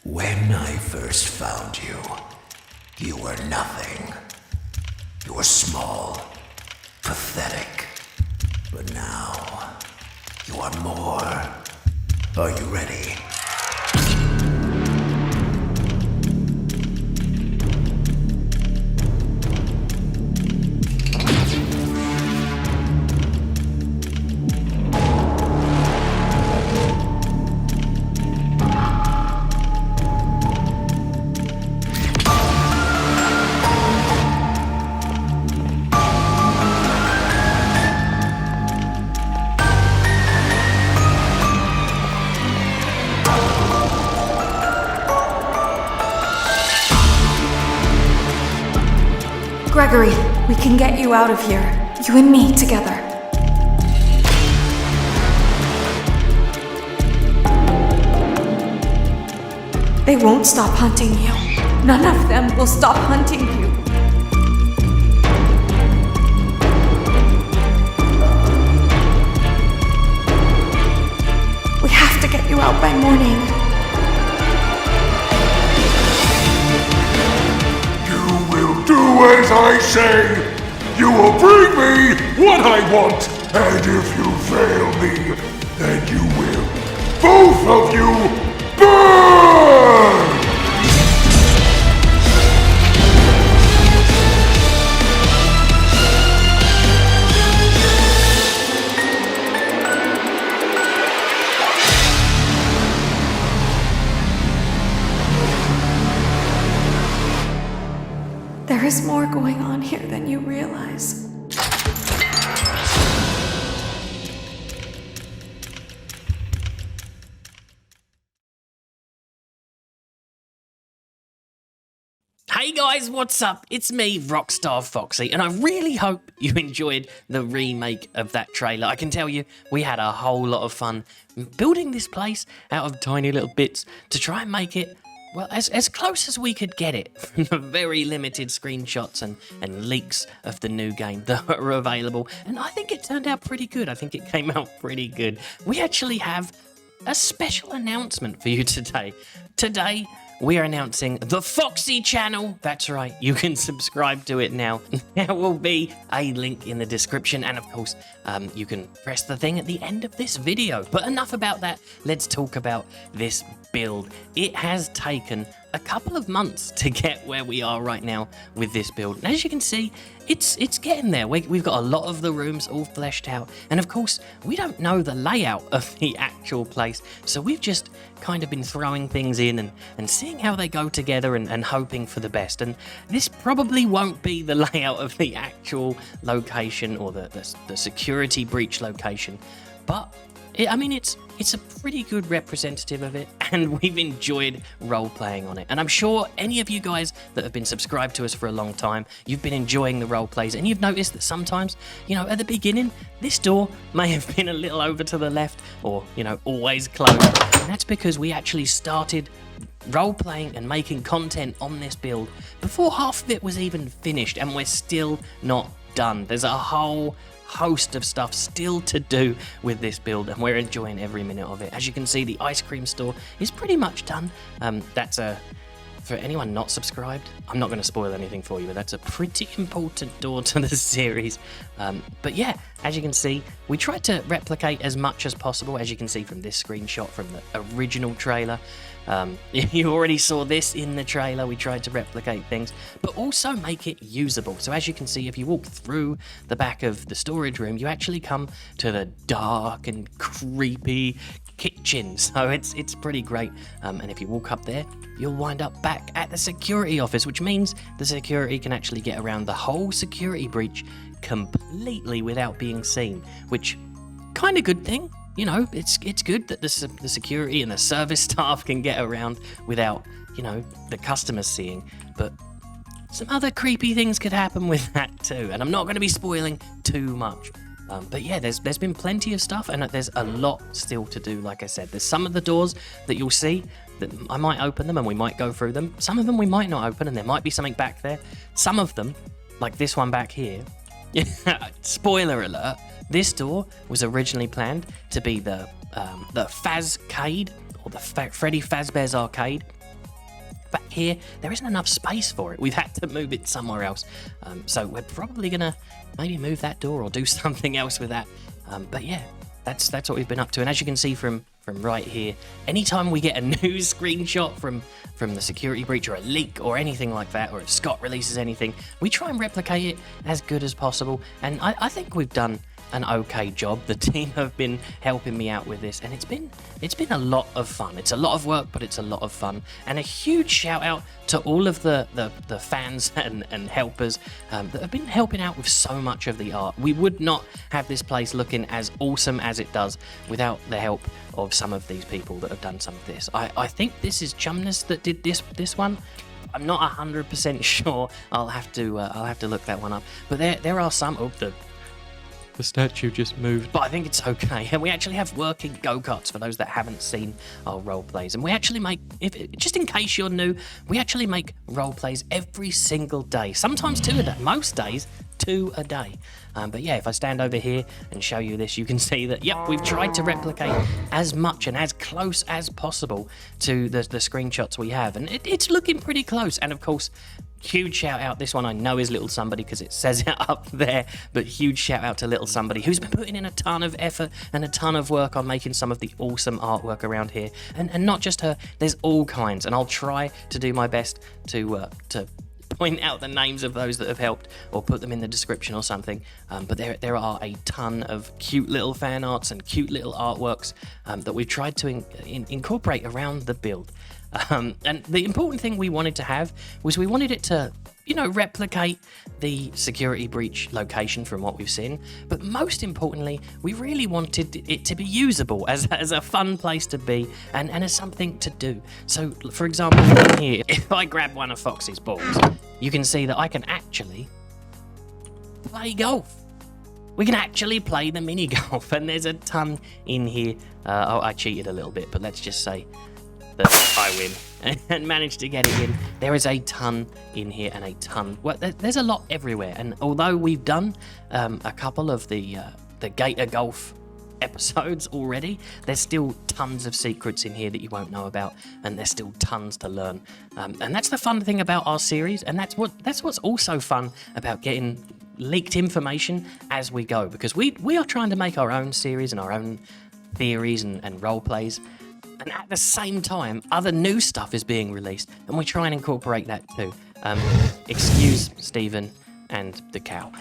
When I first found you, you were nothing. You were small, pathetic. But now, you are more. Are you ready? Gregory, we can get you out of here. You and me together. They won't stop hunting you. None of them will stop hunting you. We have to get you out by morning. Do as I say! You will bring me what I want! And if you fail me, then you will, both of you, burn! There is more going on here than you realize. Hey guys, what's up? It's me, Rockstar Foxy, and I really hope you enjoyed the remake of that trailer. I can tell you, we had a whole lot of fun building this place out of tiny little bits to try and make it, well, as close as we could get it from the very limited screenshots and leaks of the new game that are available. And I think it turned out pretty good. I think it came out pretty good. We actually have a special announcement for you today. Today, we are announcing the Foxy channel. That's right, you can subscribe to it now. There will be a link in the description, and of course, you can press the thing at the end of this video. But enough about that, let's talk about this build. It has taken a couple of months to get where we are right now with this build. And as you can see, it's getting there. We've got a lot of the rooms all fleshed out. And of course, we don't know the layout of the actual place. So we've just kind of been throwing things in and seeing how they go together and hoping for the best. And this probably won't be the layout of the actual location or the security breach location. But it's a pretty good representative of it, and we've enjoyed role-playing on it. And I'm sure any of you guys that have been subscribed to us for a long time, you've been enjoying the role-plays, and you've noticed that sometimes, at the beginning, this door may have been a little over to the left, or, always closed. And that's because we actually started role-playing and making content on this build before half of it was even finished, and we're still not done. There's a whole host of stuff still to do with this build, and we're enjoying every minute of it. As you can see, the ice cream store is pretty much done. For anyone not subscribed, I'm not going to spoil anything for you, but that's a pretty important door to the series. But yeah, as you can see, we tried to replicate as much as possible, as you can see from this screenshot from the original trailer. You already saw this in the trailer. We tried to replicate things, but also make it usable. So as you can see, if you walk through the back of the storage room, you actually come to the dark and creepy kitchen. So it's pretty great. And if you walk up there, you'll wind up back at the security office, which means the security can actually get around the whole security breach completely without being seen, which kind of good thing. It's good that the security and the service staff can get around without, the customers seeing. But some other creepy things could happen with that too. And I'm not going to be spoiling too much. But yeah, there's been plenty of stuff, and there's a lot still to do. Like I said, there's some of the doors that you'll see that I might open them and we might go through them. Some of them we might not open, and there might be something back there. Some of them, like this one back here, spoiler alert, this door was originally planned to be the Fazcade, or the Freddy Fazbear's Arcade. back here, there isn't enough space for it. We've had to move it somewhere else. So we're probably going to maybe move that door or do something else with that. But yeah, that's what we've been up to. And as you can see from right here, anytime we get a new screenshot from the security breach or a leak or anything like that, or if Scott releases anything, we try and replicate it as good as possible. And I think we've done an okay job. The team have been helping me out with this, and it's been a lot of fun. It's a lot of work, but it's a lot of fun. And a huge shout out to all of the fans and helpers that have been helping out with so much of the art. We would not have this place looking as awesome as it does without the help of some of these people that have done some of this. I think this is Chumness that did this one. I'm not 100% sure. I'll have to look that one up. But there are some. Oh, the statue just moved, but I think it's okay. And we actually have working go-karts for those that haven't seen our role plays. And we actually make, just in case you're new, we actually make role plays every single day. Sometimes 2 a day. Most days, 2 a day. But yeah, if I stand over here and show you this, you can see that, yep, we've tried to replicate as much and as close as possible to the screenshots we have. And it's looking pretty close. And of course, huge shout out, this one I know is Little Somebody because it says it up there, but huge shout out to Little Somebody who's been putting in a ton of effort and a ton of work on making some of the awesome artwork around here. And not just her, there's all kinds, and I'll try to do my best to point out the names of those that have helped or put them in the description or something. But there are a ton of cute little fan arts and cute little artworks that we've tried to incorporate around the build. And the important thing we wanted to have was we wanted it to, replicate the security breach location from what we've seen. But most importantly, we really wanted it to be usable as a fun place to be and as something to do. So, for example, here, if I grab one of Foxy's balls, you can see that I can actually play golf. We can actually play the mini golf, and there's a ton in here. I cheated a little bit, but let's just say that I win and managed to get it in. There is a ton in here and a ton. Well, there's a lot everywhere. And although we've done a couple of the Gator Golf episodes already, there's still tons of secrets in here that you won't know about, and there's still tons to learn. And that's the fun thing about our series, and that's what's also fun about getting leaked information as we go, because we are trying to make our own series and our own theories and role plays. And at the same time, other new stuff is being released, and we try and incorporate that too. Excuse Stephen and the cow.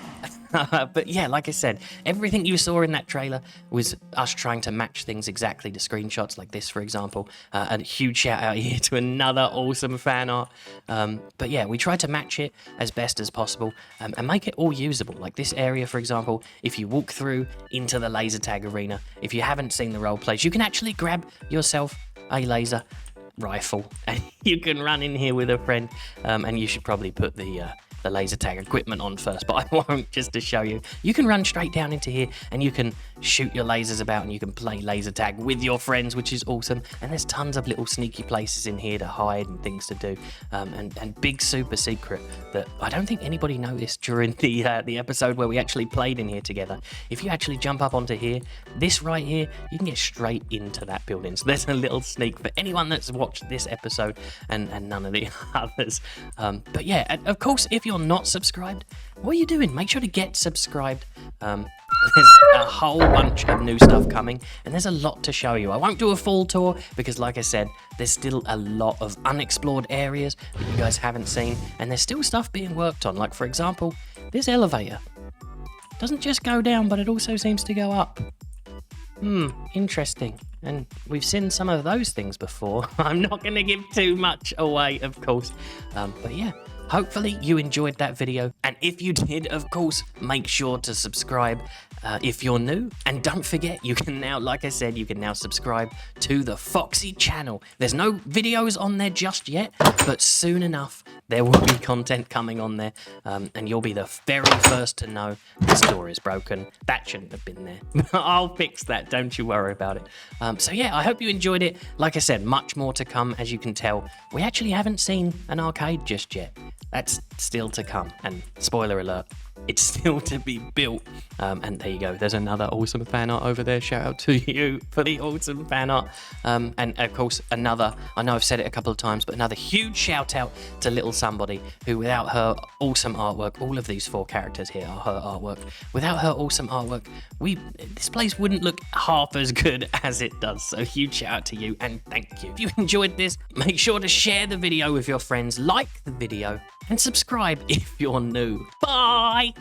But yeah, like I said, everything you saw in that trailer was us trying to match things exactly to screenshots like this, for example. A huge shout out here to another awesome fan art. But yeah, we tried to match it as best as possible and make it all usable. Like this area, for example, if you walk through into the laser tag arena, if you haven't seen the role plays, you can actually grab yourself a laser rifle and you can run in here with a friend. And you should probably put the laser tag equipment on first, but I won't, just to show you. You can run straight down into here and you can shoot your lasers about and you can play laser tag with your friends, which is awesome. And there's tons of little sneaky places in here to hide and things to do. And big super secret that I don't think anybody noticed during the episode where we actually played in here together. If you actually jump up onto here, this right here, you can get straight into that building. So there's a little sneak for anyone that's watched this episode and none of the others. But yeah, of course, if you're not subscribed, what are you doing? Make sure to get subscribed. There's a whole bunch of new stuff coming, and there's a lot to show you. I won't do a full tour because, like I said, there's still a lot of unexplored areas that you guys haven't seen, and there's still stuff being worked on. Like, for example, this elevator doesn't just go down, but it also seems to go up. Interesting. And we've seen some of those things before. I'm not going to give too much away, of course. But yeah, hopefully you enjoyed that video. And if you did, of course, make sure to subscribe if you're new. And don't forget, you can now, like I said, you can now subscribe to the Foxy channel. There's no videos on there just yet, but soon enough, there will be content coming on there. And you'll be the very first to know this door is broken. That shouldn't have been there. I'll fix that, don't you worry about it. So yeah, I hope you enjoyed it. Like I said, much more to come, as you can tell. We actually haven't seen an arcade just yet. That's still to come. And spoiler alert, It's still to be built. And there you go. There's another awesome fan art over there. Shout out to you for the awesome fan art. And of course, another, I know I've said it a couple of times, but another huge shout out to Little Somebody, who without her awesome artwork, all of these 4 characters here are her artwork. Without her awesome artwork, this place wouldn't look half as good as it does. So huge shout out to you and thank you. If you enjoyed this, make sure to share the video with your friends, like the video, and subscribe if you're new. Bye!